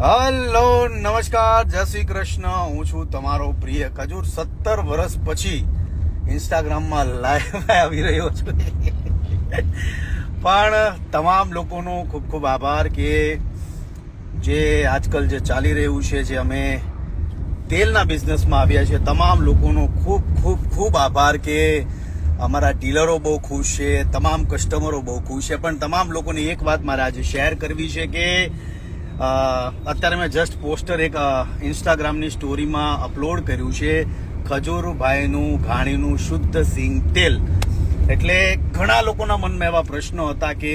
Hello, નમસ્કાર, જય શ્રી કૃષ્ણ. હું છું તમારો પ્રિય ખજૂર. 17 વર્ષ પછી ઇન્સ્ટાગ્રામમાં લાઈવ આવી રહ્યો છું. પણ તમામ લોકોનો ખૂબ ખૂબ આભાર કે જે આજકાલ જે ચાલી રહ્યું છે, જે અમે તેલના બિઝનેસમાં આવ્યા છે, તમામ લોકોનો ખૂબ ખૂબ ખૂબ આભાર કે અમારા ડીલરો બહુ ખુશ છે, તમામ કસ્ટમરો બહુ ખુશ છે. પણ તમામ લોકોને એક વાત મારે આજે શેર કરવી છે કે અત્યારે મેં જસ્ટ પોસ્ટર એક ઇન્સ્ટાગ્રામની સ્ટોરીમાં અપલોડ કર્યું છે, ખજૂરભાઈનું ઘાણીનું શુદ્ધ સિંગ તેલ. એટલે ઘણા લોકોના મનમાં એવા પ્રશ્નો હતા કે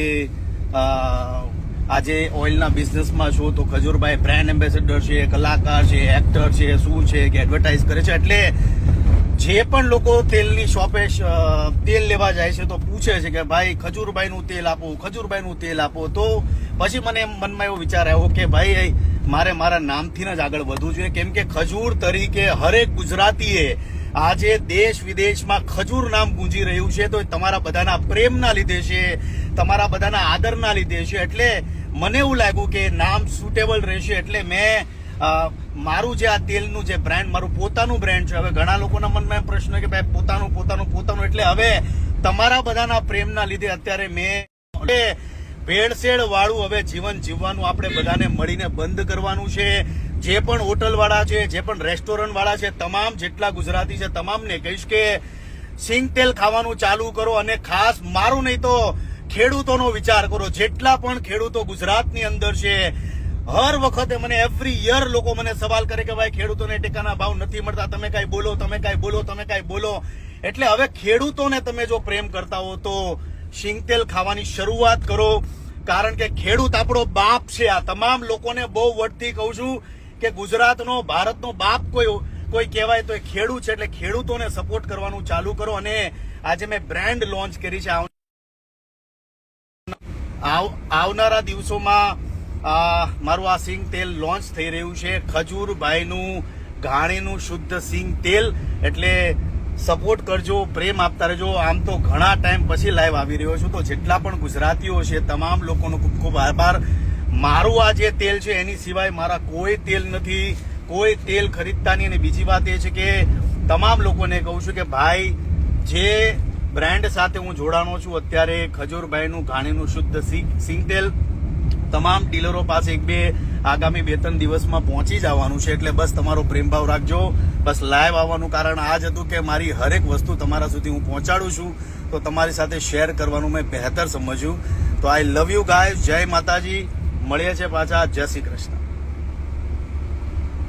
આજે ઓઇલના બિઝનેસમાં છો તો ખજૂરભાઈ બ્રાન્ડ એમ્બેસેડર છે, કલાકાર છે, એક્ટર છે, શું છે કે એડવર્ટાઇઝ કરે છે. એટલે જે પણ લોકો તેલની શોપે તેલ લેવા જાય છે તો પૂછે છે કે ભાઈ ખજૂરભાઈનું તેલ આપો, ખજૂરભાઈનું તેલ આપો. તો પછી મને મનમાં એવો વિચાર આવ્યો કે ભાઈ મારે મારા નામથી જ આગળ વધવું જોઈએ, કેમ કે ખજૂર તરીકે હરેક ગુજરાતીએ આજે દેશ વિદેશમાં ખજૂર નામ ગુંજી રહ્યું છે. તો તમારા બધાના પ્રેમના લીધે છે, તમારા બધાના આદરના લીધે છે. એટલે મને એવું લાગ્યું કે નામ સુટેબલ રહેશે. એટલે મેં મારું જે આ તેલનું જે બ્રાન્ડ, મારું પોતાનું બ્રાન્ડ છે. હવે ઘણા લોકોના મનમાં પ્રશ્ન કે ભાઈ પોતાનું. એટલે હવે તમારા બધાના પ્રેમના લીધે અત્યારે મેં ભેળસેળ વાળું હવે જીવન જીવવાનું આપણે બધાને મળીને બંધ કરવાનું છે. જે પણ હોટલ વાળા છે, જે પણ રેસ્ટોરન્ટ વાળા છે, તમામ જેટલા ગુજરાતી છે તમામને કહીશ કે સિંગ તેલ ખાવાનું ચાલુ કરો. અને ખાસ મારું નહીં તો ખેડૂતોનો વિચાર કરો. જેટલા પણ ખેડૂતો ગુજરાતની અંદર છે, હર વખતે મને એવરી યર લોકો મને સવાલ કરે કે ભાઈ ખેડૂતોને ટેકાના ભાવ નથી મળતા, તમે કાંઈ બોલો, તમે કાંઈ બોલો. એટલે હવે ખેડૂતોને તમે જો પ્રેમ કરતા હો તો સિંગ તેલ ખાવાની શરૂઆત કરો, કારણ કે ખેડૂત આપણો બાપ છે. આ તમામ લોકોને બહુ વટથી કહું છું કે ગુજરાતનો, ભારતનો બાપ કોઈ કહેવાય તો એ ખેડૂત છે. એટલે ખેડૂતોને સપોર્ટ કરવાનું ચાલુ કરો. અને આજે મેં બ્રાન્ડ લોન્ચ કરી છે. આવનારા દિવસોમાં મારું આ સિંગ તેલ લોન્ચ થઈ રહ્યું છે, ખજૂરભાઈનું ઘાણીનું શુદ્ધ સિંગ તેલ. એટલે સપોર્ટ કરજો, પ્રેમ આપતા રહેજો. આમ તો ઘણા ટાઈમ પછી લાઈવ આવી રહ્યો છું, તો જેટલા પણ ગુજરાતીઓ છે તમામ લોકોનો ખૂબ ખૂબ આભાર. મારું આ જે તેલ છે એની સિવાય મારા કોઈ તેલ નથી, કોઈ તેલ ખરીદતા નહીં. અને બીજી વાત એ છે કે તમામ લોકોને કહું છું કે ભાઈ જે બ્રાન્ડ સાથે હું જોડાણો છું અત્યારે, ખજૂરભાઈનું ઘાણીનું શુદ્ધ સિંગ તેલ, તમામ ડીલરો પાસે આગામી 2-3 દિવસમાં પહોંચી જવાનું છે. એટલે બસ તમારો પ્રેમભાવ રાખજો. બસ લાઈવ આવવાનું કારણ આ જ હતું કે મારી હરેક વસ્તુ તમારા સુધી હું પહોંચાડું છું, તો તમારી સાથે શેર કરવાનું મેં બહેતર સમજ્યું. તો આઈ લવ યુ ગાઈઝ. જય માતાજી. મળીએ છીએ પાછા. જય શ્રી કૃષ્ણ.